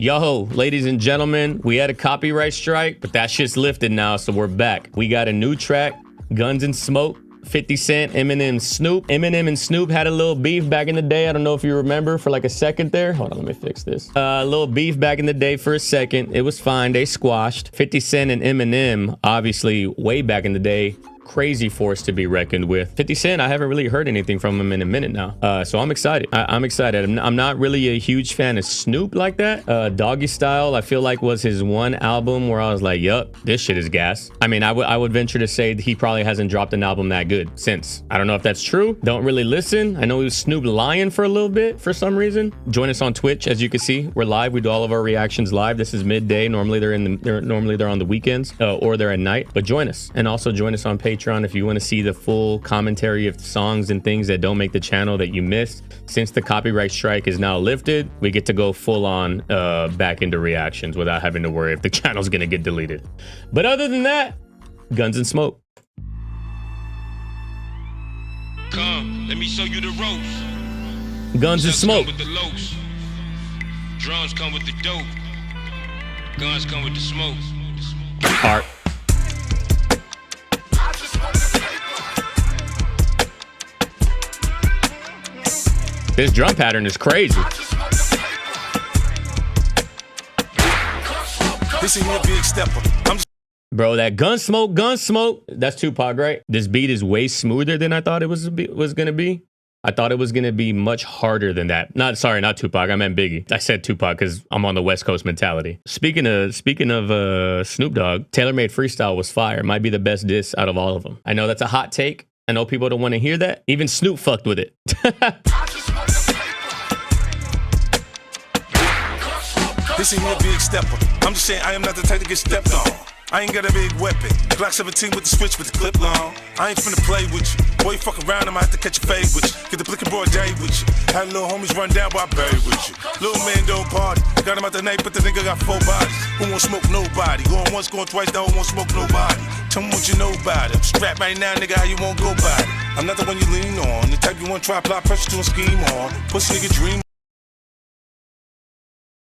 Yo, ladies and gentlemen, we had a copyright strike, but that shit's lifted now, so we're back. We got a new track, Gunz and Smoke, 50 Cent, Eminem, Snoop. Eminem and Snoop had a little beef back in the day. I don't know if you remember for like a second there. Hold on, let me fix this. A little beef back in the day for a second. It was fine. They squashed. 50 Cent and Eminem, obviously way back in the day, crazy force to be reckoned with. 50 Cent, I haven't really heard anything from him in a minute now. So I'm excited. I'm excited. I'm not really a huge fan of Snoop like that. Doggy Style, I feel like was his one album where I was like, yup, this shit is gas. I mean, I would venture to say that he probably hasn't dropped an album that good since. I don't know if that's true. Don't really listen. I know he was Snoop lying for a little bit for some reason. Join us on Twitch. As you can see, we're live. We do all of our reactions live. This is midday. Normally they're on the weekends or they're at night, but join us. And also join us on Patreon if you want to see the full commentary of the songs and things that don't make the channel that you missed. Since the copyright strike is now lifted, we get to go full on back into reactions without having to worry if the channel's gonna get deleted. But other than that, Gunz and Smoke. Come, let me show you the ropes. Gunz and Smoke. With the lows. Drums come with the dope. Guns come with the smoke. Art. This drum pattern is crazy. This is a big stepper. Bro, that gun smoke, that's Tupac, right? This beat is way smoother than I thought it was gonna be. I thought it was gonna be much harder than that. Not Tupac, I meant Biggie. I said Tupac because I'm on the West Coast mentality. Speaking of Snoop Dogg, Taylor Made Freestyle was fire. Might be the best diss out of all of them. I know that's a hot take. I know people don't want to hear that. Even Snoop fucked with it. This ain't a big stepper. I'm just saying I am not the type to get stepped on. I ain't got a big weapon. Glock 17 with the switch with the clip long. I ain't finna play with you. Boy, you fuck around, I might have to catch a fade with you. Get the blick and broad day with you. Had little homies run down while I buried with you. Little man don't party. Got him out the night, but the nigga got 4 bodies. Who won't smoke nobody? Going once, going twice, that won't smoke nobody. Tell me what you know about it. I'm strapped right now, nigga, how you won't go by it? I'm not the one you lean on. The type you want to try apply pressure to a scheme on. Pussy nigga dream.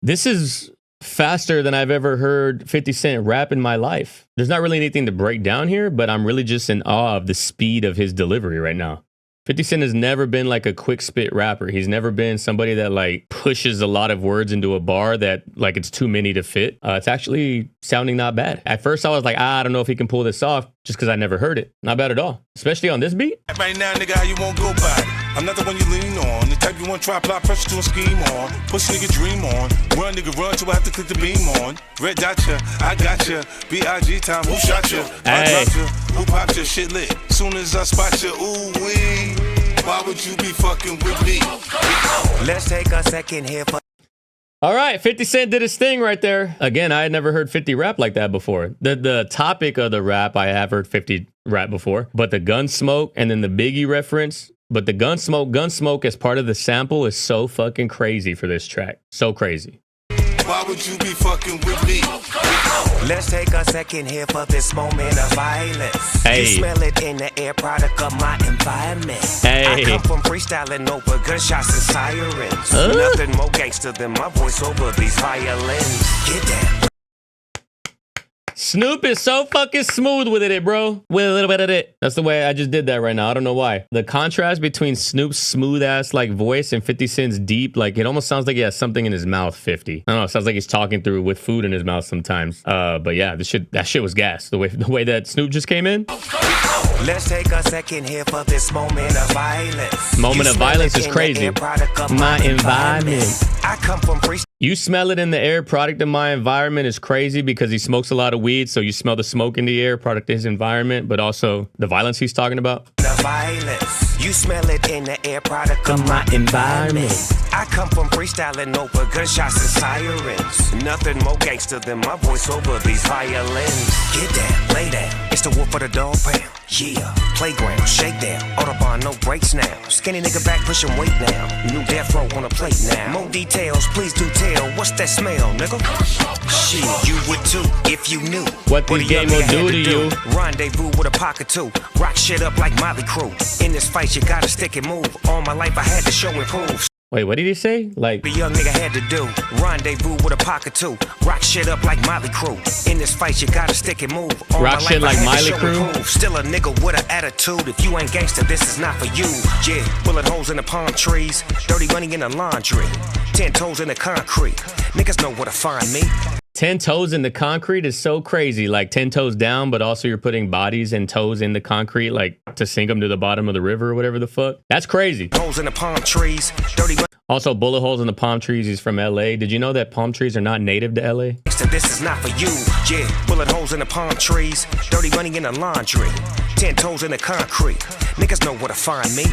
This is faster than I've ever heard 50 Cent rap in my life. There's not really anything to break down here, but I'm really just in awe of the speed of his delivery right now. 50 Cent has never been like a quick spit rapper. He's never been somebody that like pushes a lot of words into a bar that like it's too many to fit. It's actually sounding not bad. At first I was like, I don't know if he can pull this off just because I never heard it. Not bad at all, especially on this beat. Right now, nigga, how you won't go by it? I'm not the one you lean on. The type you want to try apply pressure to a scheme on. Pussy nigga dream on. Run nigga run till I have to click the beam on. Red dot ya, I got ya. B.I.G. time, who shot ya? I dropped ya, who popped ya? Shit lit. Soon as I spot ya, ooh wee. Why would you be fucking with me? Let's take a second here for. All right, 50 Cent did his thing right there. Again, I had never heard 50 rap like that before. The topic of the rap, I have heard 50 rap before, but the gun smoke and then the Biggie reference, but the gun smoke as part of the sample is so fucking crazy for this track. So crazy. Why would you be fucking with me? Let's take a second here for this moment of violence. Hey. You smell it in the air, product of my environment. Hey. I come from freestyling over gunshots and sirens. Nothing more gangster than my voice over these violins. Get down. Snoop is so fucking smooth with it, bro. With a little bit of it. That's the way I just did that right now. I don't know why. The contrast between Snoop's smooth ass like voice and 50 Cent's deep, like it almost sounds like he has something in his mouth. 50. I don't know. It sounds like he's talking through with food in his mouth sometimes. But yeah, that shit was gas. The way that Snoop just came in. Let's take a second here for this moment of violence. Moment of violence is crazy. My environment. I come from freestyle. You smell it in the air, product of my environment is crazy because he smokes a lot of weed, so you smell the smoke in the air, product of his environment, but also the violence he's talking about. The violence, you smell it in the air, product of my environment. I come from freestyling over gunshots and sirens. Nothing more gangster than my voice over these violins. Get down, lay down, it's the wolf for the dog pound. Yeah, playground, shake down, Autobahn, no brakes now. Skinny nigga back pushing weight now. New death row on a plate now. More details, please do tell. What's that smell, nigga? Shit, you would too if you knew what the game will do to you. Rendezvous with a pocket too. Rock shit up like Motley Crue. In this fight, you gotta stick and move. All my life, I had to show and prove. Wait, what did he say? Like, The young nigga had to do rendezvous with a pocket too. Rock shit up like Miley Crew. In this fight, you gotta stick and move. All Rock my shit life, I like had to Miley show Crew? and prove. Still a nigga with an attitude. If you ain't gangster, this is not for you. Yeah, bullet holes in the palm trees, dirty money in the laundry, 10 toes in the concrete. Niggas know where to find me. 10 toes in the concrete is so crazy. Like 10 toes down, but also you're putting bodies and toes in the concrete, like to sink them to the bottom of the river or whatever the fuck. That's crazy. Holes in the palm trees, dirty money. Also, bullet holes in the palm trees. He's from LA. Did you know that palm trees are not native to LA? This is not for you. Yeah, bullet holes in the palm trees, dirty money in the laundry, 10 toes in the concrete. Niggas know where to find me.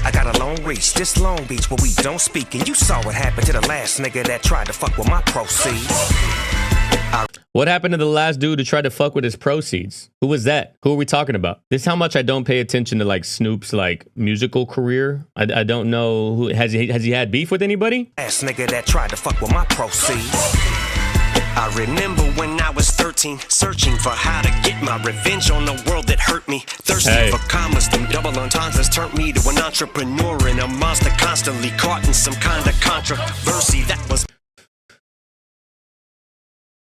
I got a long reach, this Long Beach where we don't speak. And you saw what happened to the last nigga that tried to fuck with my proceeds. What happened to the last dude who tried to fuck with his proceeds? Who was that? Who are we talking about? This is how much I don't pay attention to like Snoop's like musical career. I don't know who has he had beef with anybody? Last nigga that tried to fuck with my proceeds. I remember when I was 13, searching for how to get my revenge on the world that hurt me. Thirsty for commas, them double entendres turned me to an entrepreneur and a monster constantly caught in some kind of controversy. That was.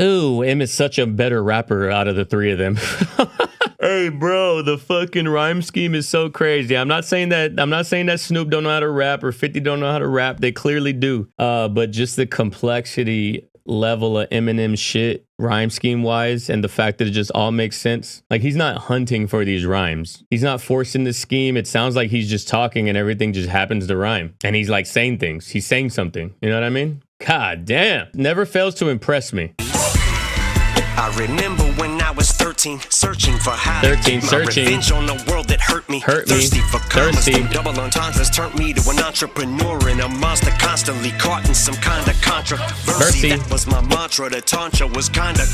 Ooh, M is such a better rapper out of the three of them. Hey, bro, the fucking rhyme scheme is so crazy. I'm not saying that Snoop don't know how to rap or 50 don't know how to rap. They clearly do. But just the complexity level of Eminem shit, rhyme scheme wise, and the fact that it just all makes sense. Like, he's not hunting for these rhymes. He's not forcing the scheme. It sounds like he's just talking and everything just happens to rhyme. And he's like saying things. He's saying something. You know what I mean? God damn. Never fails to impress me. I remember when I was 13, searching for how to get my revenge on the world that hurt me. Thirsty for commas, them double entendres turned me to an entrepreneur and a monster constantly caught in some kind of controversy. That was my mantra. The tantra was kinda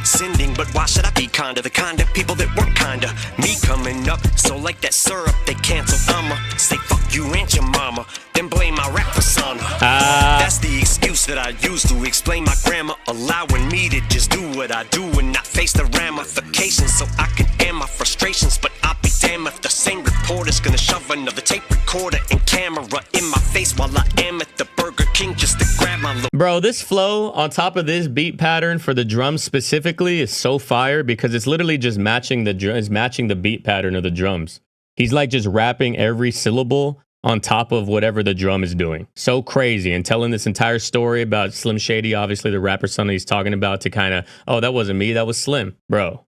sending, but why should I be kinda the kind of people that weren't kinda me coming up? So like that syrup they canceled, I'ma say fuck you and your mama, then blame my rap persona. That's the excuse that I use to explain my grammar, allowing me to just do what I do and not face the ramifications, so I can air my frustrations. But I'll be damned if the same reporter's gonna shove another tape recorder and camera in my face while I am at the Burger King just to grab my little. Bro, this flow on top of this beat pattern for the drums specifically is so fire because it's literally just matching the beat pattern of the drums. He's like just rapping every syllable on top of whatever the drum is doing. So crazy. And telling this entire story about Slim Shady, obviously the rapper son he's talking about, to kind of, oh, that wasn't me, that was Slim. Bro,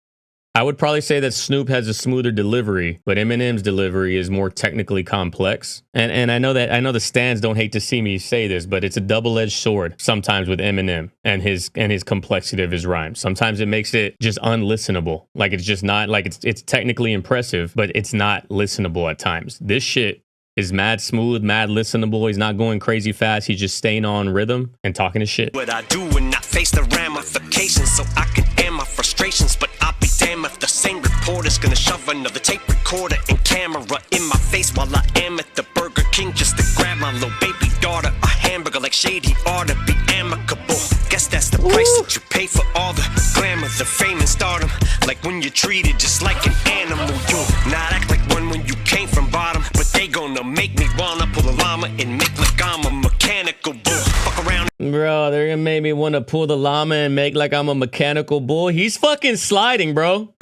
I would probably say that Snoop has a smoother delivery, but Eminem's delivery is more technically complex. And I know the stands don't hate to see me say this, but it's a double-edged sword sometimes with Eminem and his complexity of his rhymes. Sometimes it makes it just unlistenable. Like, it's just not, like, it's technically impressive, but it's not listenable at times. This shit is mad smooth, mad listenable. He's not going crazy fast. He's just staying on rhythm and talking his shit. What I do and not face the ramifications, so I can air my frustrations. But I'll be damned if the same reporter's gonna shove another tape recorder and camera in my face while I am at the Burger King just to grab my little baby daughter a hamburger. Like Shady ought to be amicable. Guess that's the price that you pay for all the glamour, the fame and stardom. Like when you're treated just like an animal, you'll not act like one when you came from bottom. But they gonna make me wanna pull a llama and make like I'm a mechanical bull. Fuck around. Bro, they're gonna make me want to pull the llama and make like I'm a mechanical bull. He's fucking sliding, bro.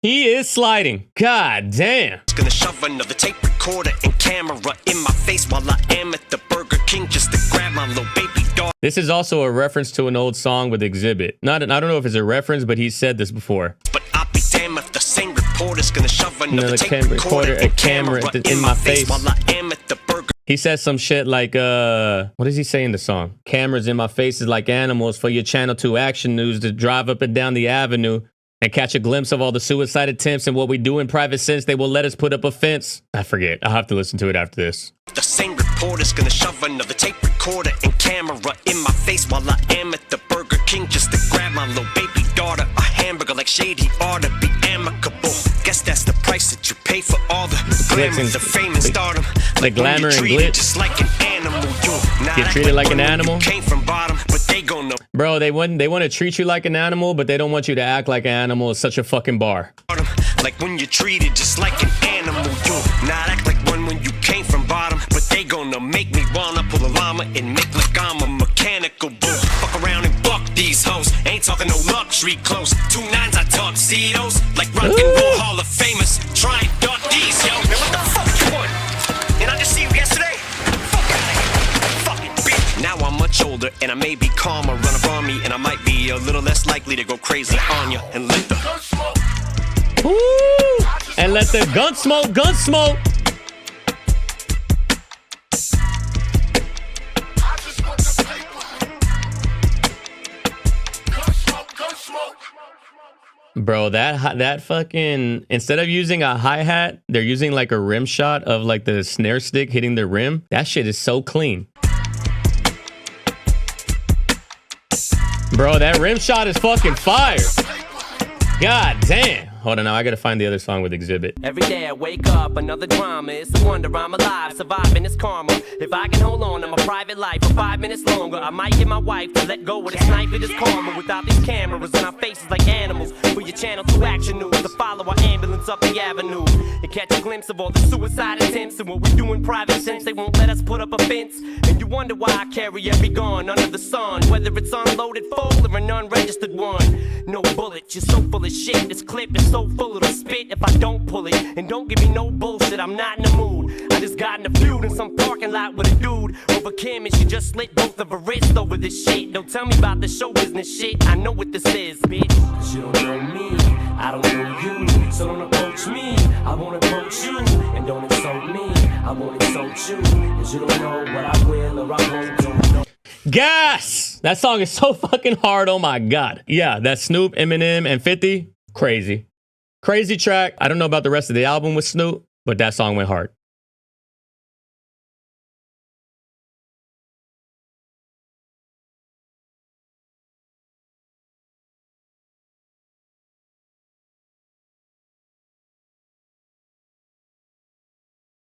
He is sliding. God damn. Gonna shove another tape recorder and camera in my face while I am at the Burger King just to grab my little baby daughter. This is also a reference to an old song with Exhibit. I don't know if it's a reference, but he said this before. But I'll be damned if the same reporter's gonna shove another tape recorder and camera in my face while I am at the Burger. He says some shit like, what does he say in the song? Cameras in my face is like animals for your Channel 2 action news to drive up and down the avenue and catch a glimpse of all the suicide attempts and what we do in private sense. They will let us put up a fence. I forget. I'll have to listen to it after this. The same reporter's gonna shove another tape recorder and camera in my face while I am at the Burger King just to grab my little baby daughter a hamburger. Like Shady ought to be amicable. Guess that's the price that you pay for all the glamour, the fame and stardom. Like glamour and glitz. Just like an animal, get treated like an animal. Came from bottom, but they gonna. Bro, they want to treat you like an animal, but they don't want you to act like an animal. It's such a fucking bar. Like when you're treated just like an animal, you not act like one when you came from bottom, but they They gonna make me wanna pull a llama and make like I'm a mechanical bull. Fuck around and buck these hoes. Ain't talking no luxury clothes. 2 9s I tuxedos like rock and roll Hall of Famous. Try and duck these, yo. Man, what the fuck you want? And I just see you yesterday. Fuck out of here, fucking bitch. Now I'm much older and I may be calmer, run up on me, and I might be a little less likely to go crazy on you and let the and let the gun smoke. Bro, that fucking, instead of using a hi-hat, they're using like a rim shot of like the snare stick hitting the rim. That shit is so clean. Bro, that rim shot is fucking fire. God damn. Hold on, now I gotta find the other song with Exhibit. Every day I wake up, another drama. It's a wonder I'm alive, surviving this karma. If I can hold on to my private life for 5 minutes longer, I might get my wife to let go of this knife of this karma. Without these cameras in our faces like animals. For your channel 2 action news, to follow our ambulance up the avenue and catch a glimpse of all the suicide attempts and what we do in private since they won't let us put up a fence. And you wonder why I carry every gun under the sun, whether it's unloaded full or an unregistered one. No bullet, you're so full of shit. This clip is so full it'll spit if I don't pull it. And don't give me no bullshit, I'm not in the mood. I just got in a feud in some parking lot with a dude over Kim, and she just slit both of her wrists over this shit. Don't tell me about the show business shit, I know what this is, bitch. Cause you don't know me, I don't know you. So don't approach me, I won't approach you. And don't insult me, I won't insult you. Cause you don't know what I will or I won't do. Gas! That song is so fucking hard, oh my god. Yeah, that's Snoop, Eminem, and 50. Crazy. Crazy track. I don't know about the rest of the album with Snoop, but that song went hard.